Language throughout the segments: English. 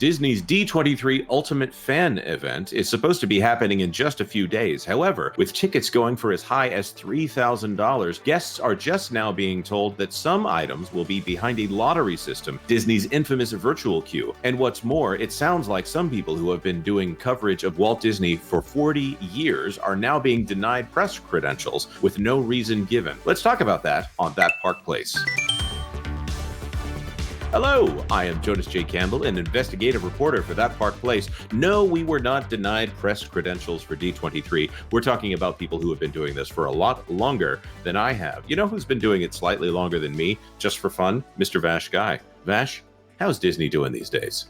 Disney's D23 Ultimate Fan event is supposed to be happening in just a few days. However, with tickets going for as high as $3,000, guests are just now being told that some items will be behind a lottery system, Disney's infamous virtual queue. And what's more, it sounds like some people who have been doing coverage of Walt Disney for 40 years are now being denied press credentials with no reason given. Let's talk about that on That Park Place. Hello, I am Jonas J. Campbell, an investigative reporter for That Park Place. No, we were not denied press credentials for D23. We're talking about people who have been doing this for a lot longer than I have. You know who's been doing it slightly longer than me, just for fun? Mr. VashSky. Vash, how's Disney doing these days?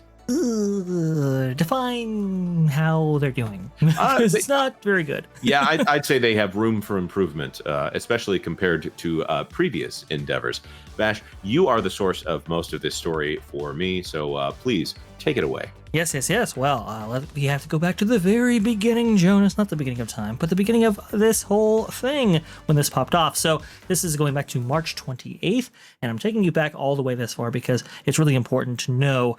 Define how they're doing. It's not very good. Yeah, I'd say they have room for improvement, especially compared to previous endeavors. Vash, you are the source of most of this story for me, so please take it away. Yes. Well, we have to go back to the very beginning, Jonas. Not the beginning of time, but the beginning of this whole thing when this popped off. So this is going back to March 28th, and I'm taking you back all the way this far because it's really important to know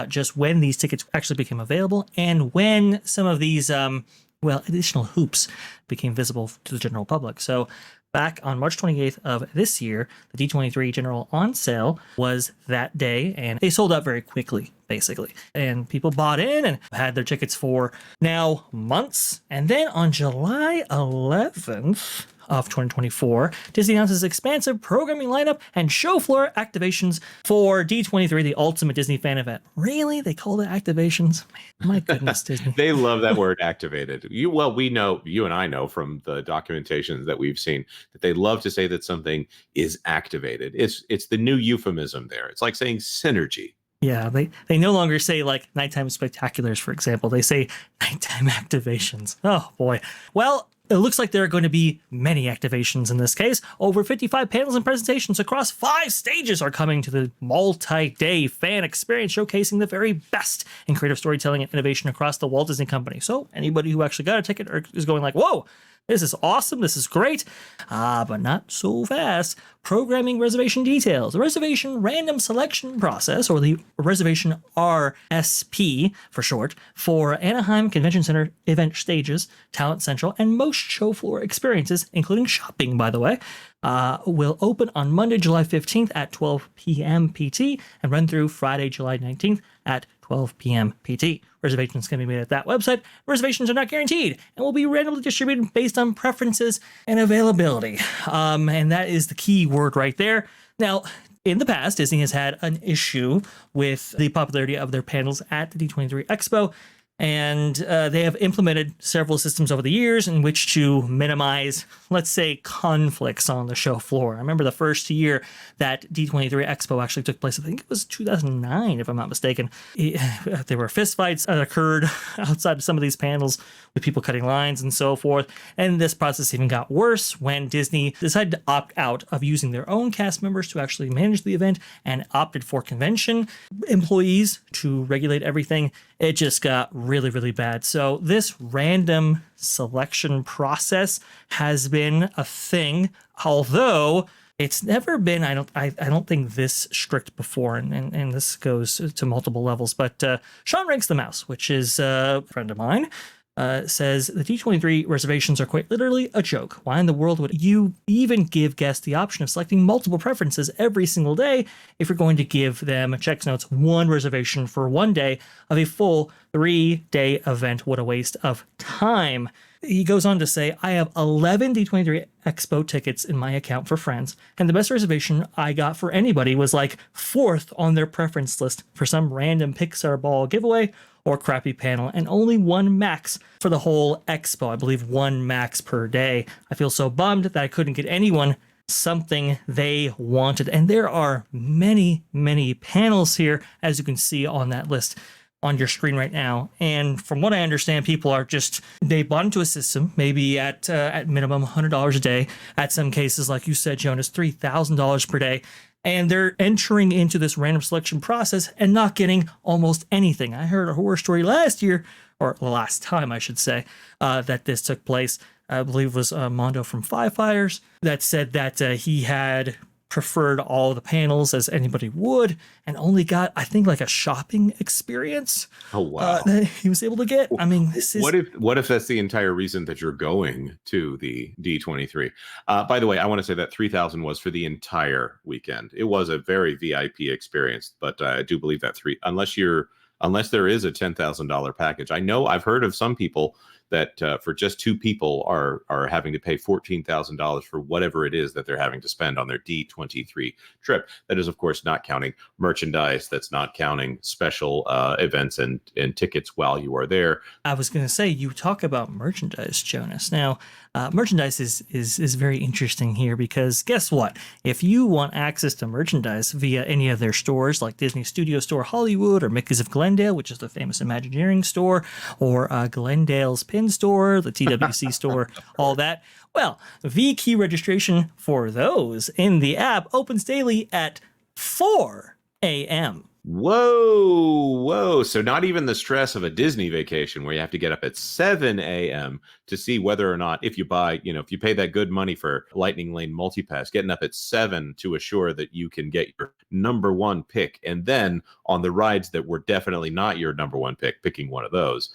just when these tickets actually became available and when some of these, additional hoops became visible to the general public. So back on March 28th of this year, the D23 General on sale was that day, and they sold out very quickly, basically. And people bought in and had their tickets for now months. And then on July 11th of 2024, Disney announces expansive programming lineup and show floor activations for D23, the Ultimate Disney Fan Event. Really? They call it activations? My goodness, Disney. They love that word activated. We know, you and I know from the documentations that we've seen that they love to say that something is activated. It's the new euphemism there. It's like saying synergy. Yeah, they no longer say like nighttime spectaculars, for example. They say nighttime activations. Oh boy. Well, it looks like there are going to be many activations in this case. Over 55 panels and presentations across 5 stages are coming to the multi-day fan experience, showcasing the very best in creative storytelling and innovation across the Walt Disney Company. So anybody who actually got a ticket is going like, whoa, this is awesome. This is great. But not so fast. Programming reservation details. The reservation random selection process, or the reservation RSP for short, for Anaheim Convention Center event stages, Talent Central, and most show floor experiences, including shopping, by the way, will open on Monday, July 15th at 12 p.m. PT and run through Friday, July 19th at 12 p.m. PT. Reservations can be made at that website. Reservations are not guaranteed and will be randomly distributed based on preferences and availability. And that is the key word right there. Now, in the past, Disney has had an issue with the popularity of their panels at the D23 Expo, and they have implemented several systems over the years in which to minimize, let's say, conflicts on the show floor. I remember the first year that D23 Expo actually took place, I think it was 2009, if I'm not mistaken. There were fistfights that occurred outside of some of these panels with people cutting lines and so forth. And this process even got worse when Disney decided to opt out of using their own cast members to actually manage the event and opted for convention employees to regulate everything. It just got really, really bad. So this random selection process has been a thing, although it's never been, I don't think, this strict before, and this goes to multiple levels. But Sean Ranks the Mouse, which is a friend of mine, says the D23 reservations are quite literally a joke. Why in the world would you even give guests the option of selecting multiple preferences every single day if you're going to give them, checks notes, one reservation for one day of a full 3-day event? What a waste of time. He goes on to say, I have 11 D23 Expo tickets in my account for friends, and the best reservation I got for anybody was like 4th on their preference list for some random Pixar ball giveaway or crappy panel, and only 1 max for the whole expo. I believe 1 max per day. I feel so bummed that I couldn't get anyone something they wanted. And there are many, many panels here, as you can see on that list on your screen right now. And from what I understand, people are just, they bought into a system, maybe at minimum $100 a day. At some cases, like you said, Jonas, $3,000 per day. And they're entering into this random selection process and not getting almost anything. I heard a horror story last year, or last time I should say, that this took place. I believe it was Mondo from Five Fires that said that he had preferred all the panels as anybody would, and only got, I think, like a shopping experience. Oh, wow. That he was able to get. I mean, this is What if that's the entire reason that you're going to the D23? By the way, I want to say that 3,000 was for the entire weekend. It was a very VIP experience, but I do believe that unless there is a $10,000 package. I know I've heard of some people that for just two people are having to pay $14,000 for whatever it is that they're having to spend on their D23 trip. That is, of course, not counting merchandise. That's not counting special events and tickets while you are there. I was going to say, you talk about merchandise, Jonas. Now, merchandise is very interesting here because guess what? If you want access to merchandise via any of their stores, like Disney Studio Store Hollywood or Mickey's of Glendale, which is the famous Imagineering store, or Glendale's Pin Store, the TWC store, all that. Well, the key registration for those in the app opens daily at 4 a.m. Whoa. So not even the stress of a Disney vacation where you have to get up at 7 a.m. to see whether or not, if you buy, if you pay that good money for Lightning Lane Multipass, getting up at 7 to assure that you can get your number one pick. And then on the rides that were definitely not your number one pick, picking one of those.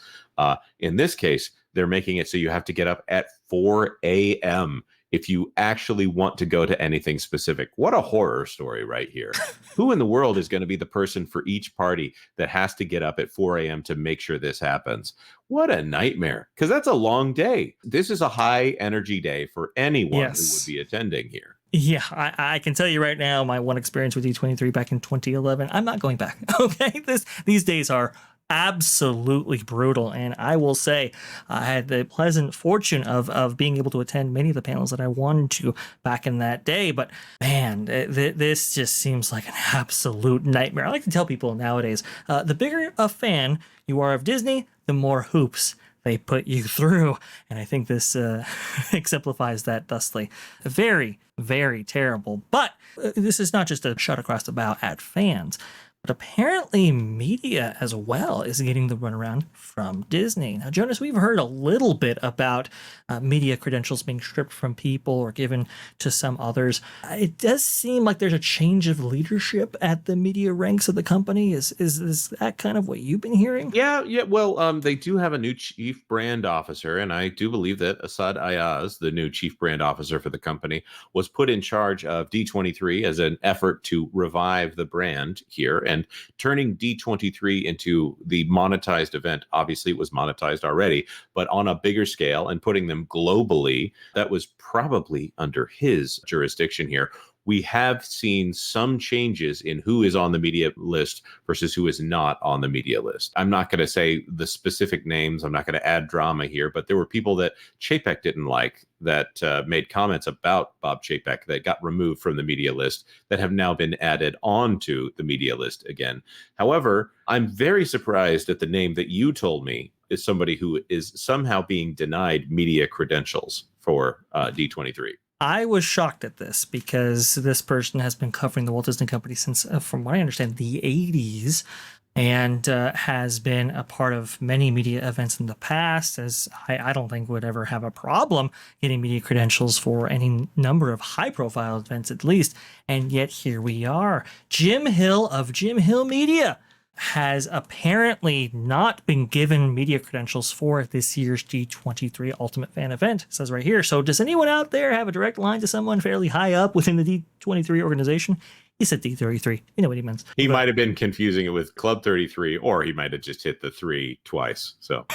In this case, they're making it so you have to get up at 4 a.m. if you actually want to go to anything specific. What a horror story right here. Who in the world is going to be the person for each party that has to get up at 4 a.m. to make sure this happens? What a nightmare, because that's a long day. This is a high energy day for anyone who would be attending here. Yeah, I can tell you right now, my one experience with D23 back in 2011, I'm not going back. Okay, these days are absolutely brutal. And I will say I had the pleasant fortune of being able to attend many of the panels that I wanted to back in that day. But man, this just seems like an absolute nightmare. I like to tell people nowadays, the bigger a fan you are of Disney, the more hoops they put you through. And I think this exemplifies that thusly. Very, very terrible. But this is not just a shot across the bow at fans. But apparently media as well is getting the runaround from Disney. Now, Jonas, we've heard a little bit about media credentials being stripped from people or given to some others. It does seem like there's a change of leadership at the media ranks of the company. Is that kind of what you've been hearing? Yeah. Well, they do have a new chief brand officer, and I do believe that Asad Ayaz, the new chief brand officer for the company, was put in charge of D23 as an effort to revive the brand here. And turning D23 into the monetized event, obviously it was monetized already, but on a bigger scale, and putting them globally, that was probably under his jurisdiction here. We have seen some changes in who is on the media list versus who is not on the media list. I'm not going to say the specific names. I'm not going to add drama here, but there were people that Chapek didn't like that made comments about Bob Chapek that got removed from the media list that have now been added onto the media list again. However, I'm very surprised at the name that you told me is somebody who is somehow being denied media credentials for D23. I was shocked at this because this person has been covering the Walt Disney Company since, from what I understand, the 80s, and has been a part of many media events in the past, as I don't think would ever have a problem getting media credentials for any number of high-profile events at least. And yet here we are. Jim Hill of Jim Hill Media has apparently not been given media credentials for this year's D23 Ultimate Fan event. It says right here. So does anyone out there have a direct line to someone fairly high up within the D23 organization? He said D33. You know what he means. He might have been confusing it with Club 33, or he might have just hit the 3 twice. So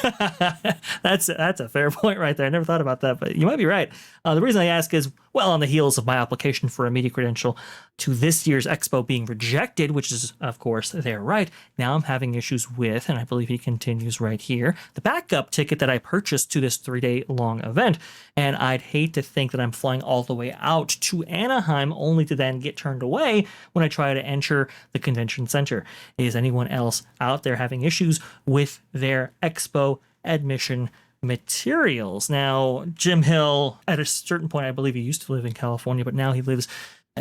that's a fair point right there. I never thought about that, but you might be right. The reason I ask is, well, on the heels of my application for a media credential to this year's expo being rejected, which is, of course, they're right. Now I'm having issues with, and I believe he continues right here, the backup ticket that I purchased to this 3-day long event. And I'd hate to think that I'm flying all the way out to Anaheim only to then get turned away when I try to enter the convention center. Is anyone else out there having issues with their expo admission materials? Now, Jim Hill, at a certain point, I believe he used to live in California, but now he lives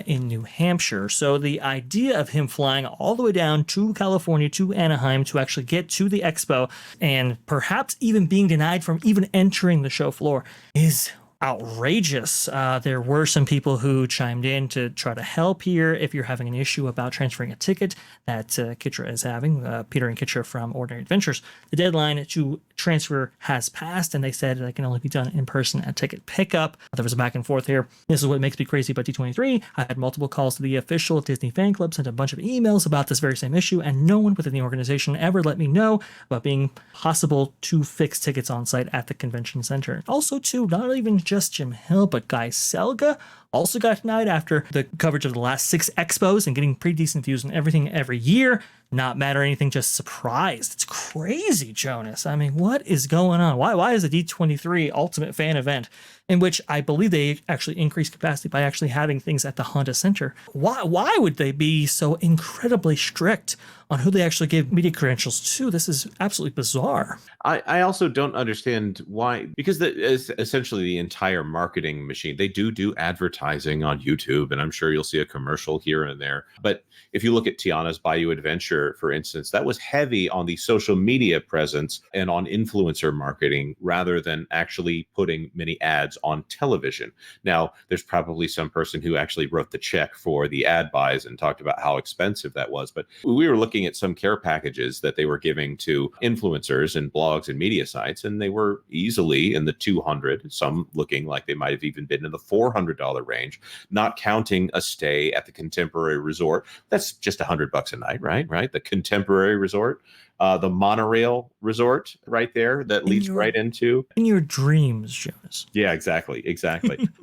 in New Hampshire. So the idea of him flying all the way down to California, to Anaheim, to actually get to the expo, and perhaps even being denied from even entering the show floor is outrageous. There were some people who chimed in to try to help here. If you're having an issue about transferring a ticket that Kitra is having, Peter and Kitra from Ordinary Adventures, the deadline to transfer has passed, and they said it can only be done in person at ticket pickup. There was a back and forth here. This is what makes me crazy about D23. I had multiple calls to the official Disney fan club, sent a bunch of emails about this very same issue, and no one within the organization ever let me know about being possible to fix tickets on site at the convention center. Also, too, not even just Jim Hill, but Guy Selga also got denied after the coverage of the last 6 expos and getting pretty decent views and everything every year. Not mad or anything, just surprised. It's crazy, Jonas. I mean, what is going on? Why is the D23 Ultimate Fan event, in which I believe they actually increased capacity by actually having things at the Honda Center? Why would they be so incredibly strict on who they actually give media credentials to? This is absolutely bizarre. I also don't understand why, because essentially the entire marketing machine, they do advertising on YouTube, and I'm sure you'll see a commercial here and there. But if you look at Tiana's Bayou Adventure, for instance, that was heavy on the social media presence and on influencer marketing rather than actually putting many ads on television. Now, there's probably some person who actually wrote the check for the ad buys and talked about how expensive that was. But we were looking at some care packages that they were giving to influencers and blogs and media sites, and they were easily in the $200, some looking like they might have even been in the $400 range, not counting a stay at the Contemporary Resort. That's just $100 a night, right? The Contemporary Resort, the monorail resort right there that leads right into in your dreams, Jonas. Yeah, exactly.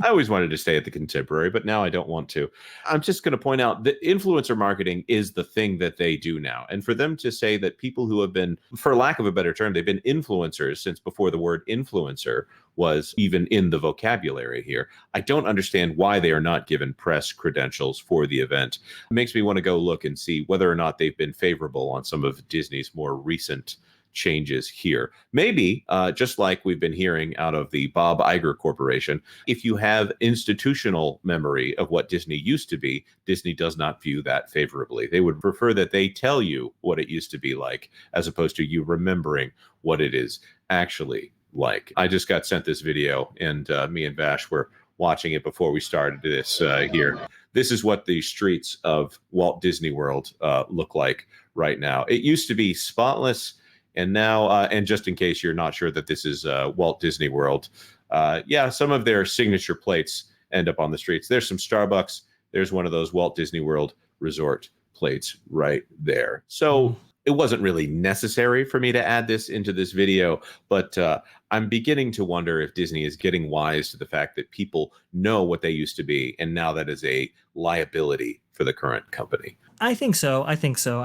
I always wanted to stay at the Contemporary, but now I don't want to. I'm just going to point out that influencer marketing is the thing that they do now. And for them to say that people who have been, for lack of a better term, they've been influencers since before the word influencer was even in the vocabulary here. I don't understand why they are not given press credentials for the event. It makes me want to go look and see whether or not they've been favorable on some of Disney's more recent changes here. Maybe, just like we've been hearing out of the Bob Iger Corporation, if you have institutional memory of what Disney used to be, Disney does not view that favorably. They would prefer that they tell you what it used to be like, as opposed to you remembering what it is actually like. I just got sent this video, and me and Vash were watching it before we started this here. This is what the streets of Walt Disney World look like right now. It used to be spotless, and now, and just in case you're not sure that this is Walt Disney World, some of their signature plates end up on the streets. There's some Starbucks. There's one of those Walt Disney World Resort plates right there. So it wasn't really necessary for me to add this into this video, but I'm beginning to wonder if Disney is getting wise to the fact that people know what they used to be, and now that is a liability for the current company. I think so. I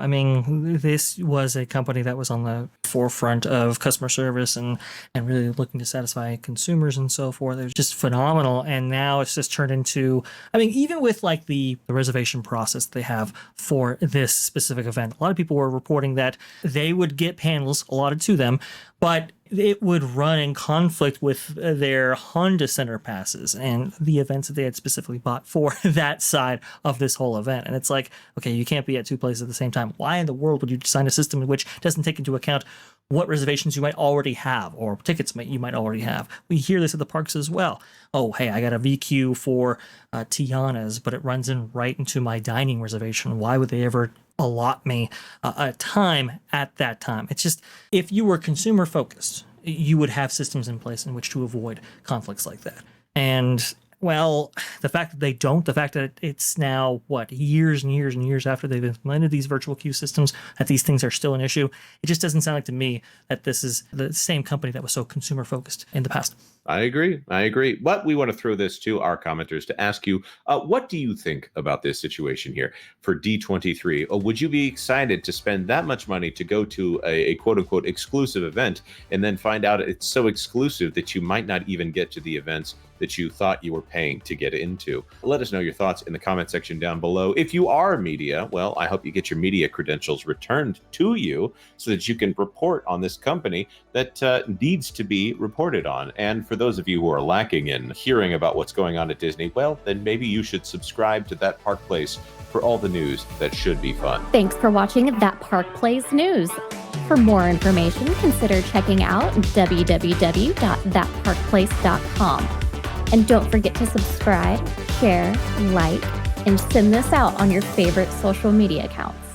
mean, this was a company that was on the forefront of customer service and really looking to satisfy consumers and so forth. It was just phenomenal. And now it's just turned into, I mean, even with like the reservation process they have for this specific event, a lot of people were reporting that they would get panels allotted to them, but it would run in conflict with their Honda Center passes and the events that they had specifically bought for that side of this whole event. And it's like, okay, you can't be at 2 places at the same time. Why in the world would you design a system which doesn't take into account what reservations you might already have or tickets you might already have? We hear this at the parks as well. Oh, hey, I got a VQ for Tiana's, but it runs in right into my dining reservation. Why would they ever allot me a time at that time? It's just, if you were consumer focused, you would have systems in place in which to avoid conflicts like that. And well, the fact that they don't, the fact that it's now, years and years and years after they've implemented these virtual queue systems, that these things are still an issue, it just doesn't sound like to me that this is the same company that was so consumer focused in the past. I agree. But we want to throw this to our commenters to ask you, what do you think about this situation here for D23? Would you be excited to spend that much money to go to a quote-unquote exclusive event and then find out it's so exclusive that you might not even get to the events that you thought you were paying to get into? Let us know your thoughts in the comment section down below. If you are media, well, I hope you get your media credentials returned to you so that you can report on this company that needs to be reported on. And for those of you who are lacking in hearing about what's going on at Disney, well, then maybe you should subscribe to That Park Place for all the news that should be fun. Thanks for watching That Park Place News. For more information, consider checking out www.thatparkplace.com. And don't forget to subscribe, share, like, and send this out on your favorite social media accounts.